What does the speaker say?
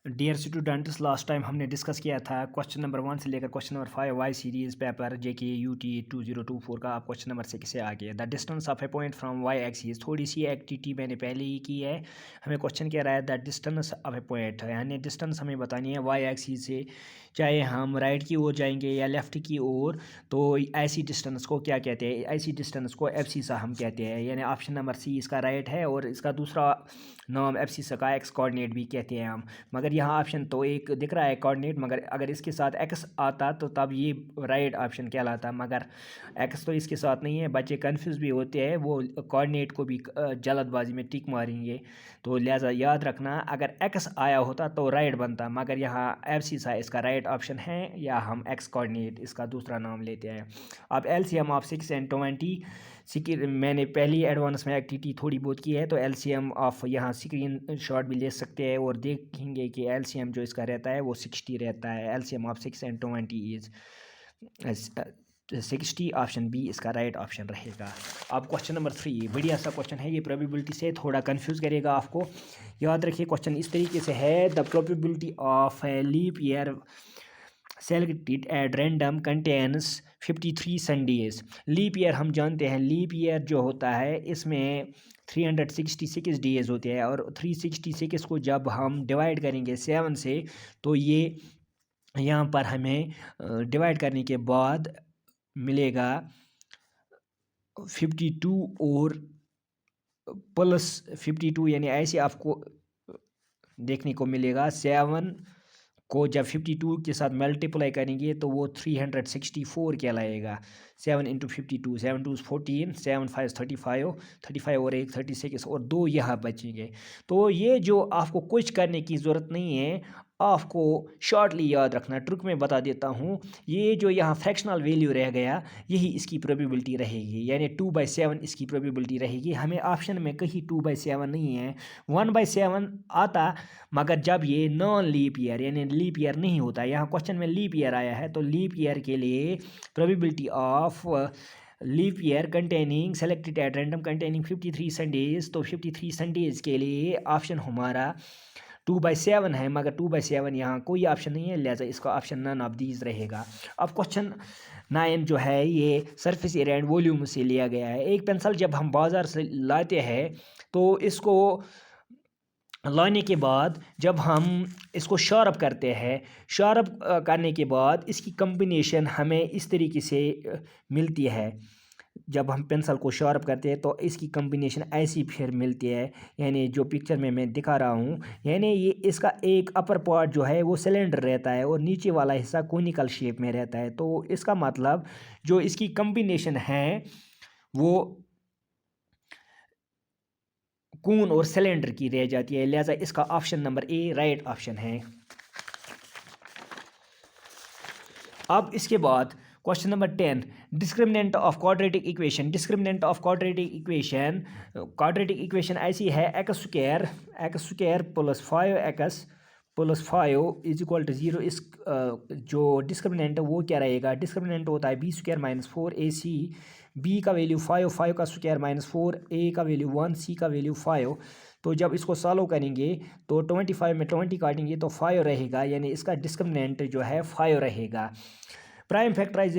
Dear students, last time हमने discuss किया था क्वेश्चन नंबर 1 से लेकर question number 5 Y series paper JK UT 2024 का। आप क्वेश्चन नंबर 6 से आ गए। The distance of a point from Y axis. थोड़ी सी एक्टिविटी मैंने पहले ही की है। हमें क्वेश्चन कह रहा है the distance of a point, यानी डिस्टेंस हमें बतानी है वाई एक्सिस से, चाहे हम राइट की ओर जाएंगे या लेफ़्ट की ओर। तो ऐसी डिस्टेंस को क्या कहते हैं? ऐसी डिस्टेंस को एब्सिसा हम कहते हैं। यानी ऑप्शन नंबर सी इसका राइट है, और इसका दूसरा नाम एब्सिसा का एक्स कोऑर्डिनेट भी कहते हैं हम। मगर यहाँ ऑप्शन तो एक दिख रहा है कोऑर्डिनेट, मगर अगर इसके साथ एक्स आता तो तब ये राइट ऑप्शन कहलाता, मगर एक्स तो इसके साथ नहीं है। बच्चे कंफ्यूज भी होते हैं, वो कोऑर्डिनेट को भी जल्दबाजी में टिक मारेंगे। तो लिहाजा याद रखना, अगर एक्स आया होता तो राइट बनता, मगर यहाँ एब्सिसा इसका राइट ऑप्शन है, या हम एक्स कोऑर्डिनेट इसका दूसरा नाम लेते हैं। अब एलसीएम ऑफ 6 and 20 मैंने पहली एडवांस में एक्टिविटी थोड़ी बहुत की है, तो एलसीएम ऑफ यहाँ स्क्रीन शॉट भी ले सकते हैं और देखेंगे कि एलसीएम जो इसका रहता है वो 60 रहता है। LCM of 6 and 20 is 60। Option B इसका राइट ऑप्शन रहेगा। अब क्वेश्चन नंबर 3 बढ़िया सा क्वेश्चन है, ये प्रोबेबिलिटी से थोड़ा कंफ्यूज करेगा आपको। याद रखिए क्वेश्चन इस तरीके से है, the probability of a leap year selected at random contains 53 Sundays. Leap year हम जानते हैं, लीप ईयर जो होता है इसमें 366 डेज होते हैं, और 366 को जब हम डिवाइड करेंगे 7 से, तो ये यहाँ पर हमें डिवाइड करने के बाद मिलेगा 52 और प्लस 52, यानी ऐसे आपको देखने को मिलेगा। 7 को जब 52 के साथ मल्टीप्लाई करेंगे तो वो 364 कहलाएगा। 7 इंटू 52, 7 2 14, 7 5 35, 35 और 1 36, और 2 यहाँ बचेंगे। तो ये जो आपको कुछ करने की ज़रूरत नहीं है, आपको शॉर्टली याद रखना। ट्रिक में बता देता हूँ, ये जो यहाँ फ्रैक्शनल वैल्यू रह गया, यही इसकी प्रोबेबिलिटी रहेगी, यानी 2/7 इसकी प्रोबेबिलिटी रहेगी। हमें ऑप्शन में कहीं 2/7 नहीं है, 1/7 आता, मगर जब ये नॉन लीप ईयर यानी लीप ईयर नहीं होता, यहाँ क्वेश्चन में लीप ईयर आया है, तो लीप ईयर के लिए probability of leap year containing selected at random containing 53 Sundays, तो 53 संडेज के लिए ऑप्शन हमारा 2/7 है, मगर 2/7 यहाँ कोई ऑप्शन नहीं है, लिहाजा इसका ऑप्शन नन ऑफ दीज रहेगा। अब क्वेश्चन 9 जो है ये सरफेस एरिया एंड वॉल्यूम से लिया गया है। एक पेंसिल जब हम बाज़ार से लाते हैं, तो इसको लाने के बाद जब हम इसको शार्प करते हैं, शार्प करने के बाद इसकी कम्बिनेशन हमें इस तरीके से मिलती है। जब हम पेंसिल को शार्प करते हैं तो इसकी कम्बिनेशन ऐसी फिर मिलती है, यानी जो पिक्चर में मैं दिखा रहा हूँ, यानी ये इसका एक अपर पार्ट जो है वो सिलेंडर रहता है और नीचे वाला हिस्सा कोनिकल शेप में रहता है। तो इसका मतलब जो इसकी कम्बिनेशन है वो कोन और सिलेंडर की रह जाती है, लिहाजा इसका option number A right option है। अब इसके बाद question number 10, discriminant of quadratic equation. Discriminant of quadratic equation, quadratic equation ऐसी है, X square plus 5x plus 5 is equal to 0। इस जो डिस्क्रिमिनेंट है वो क्या रहेगा? डिस्क्रिमिनेंट होता है b² - 4ac, b का वैल्यू 5, 5 का स्क्वायर माइनस 4, a का वैल्यू 1, c का वैल्यू 5। तो जब इसको सॉल्व करेंगे तो 25 में 20 काटेंगे तो 5 रहेगा, यानी इसका डिस्क्रिमिनेंट जो है 5 रहेगा। Prime factorise